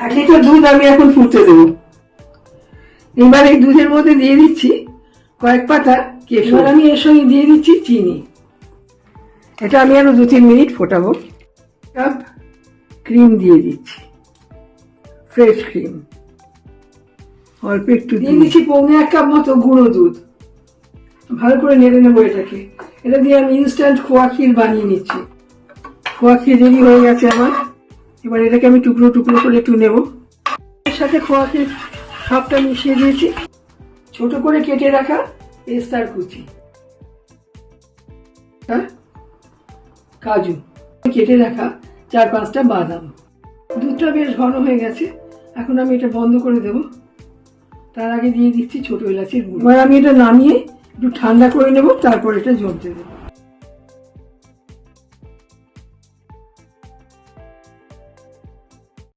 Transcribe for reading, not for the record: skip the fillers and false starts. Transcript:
1 litre দুধ আমি এখন ফুটতে দেবো। এবার এই দুধের মধ্যে দিয়ে দিচ্ছি কয়েক পাতা কেশর। আমি এর সঙ্গে দিয়ে দিচ্ছি চিনি। এটা আমি আরো 2-3 মিনিট ফোটাবো। কাপ ক্রিম দিয়ে দিচ্ছি, ফ্রেশ ক্রিম। অল্প একটু দিয়ে দিচ্ছি 1.25 কাপ মতো গুঁড়ো দুধ। ভালো করে নেড়ে নেবো এটাকে। এটা দিয়ে আমি ইনস্ট্যান্ট খোয়া ক্ষীর বানিয়ে নিচ্ছি। খোয়া ক্ষীর রেডি হয়ে গেছে আমার। এবার এটাকে আমি টুকরো টুকরো করে একটু নেব। এর সাথে খোয়া ক্ষীর সবটা মিশিয়ে দিয়েছি। ছোট করে কেটে রাখা পেস্তার কুচি, কাজু, কেটে রাখা 4-5টা বাদাম। দুধটা বেশ ঘন হয়ে গেছে, এখন আমি এটা বন্ধ করে দেব। তার আগে দিয়ে দিচ্ছি ছোট এলাচির গুঁড়ো। এবার আমি এটা নামিয়ে একটু ঠান্ডা করে নেব, তারপর এটা জমতে দেবো।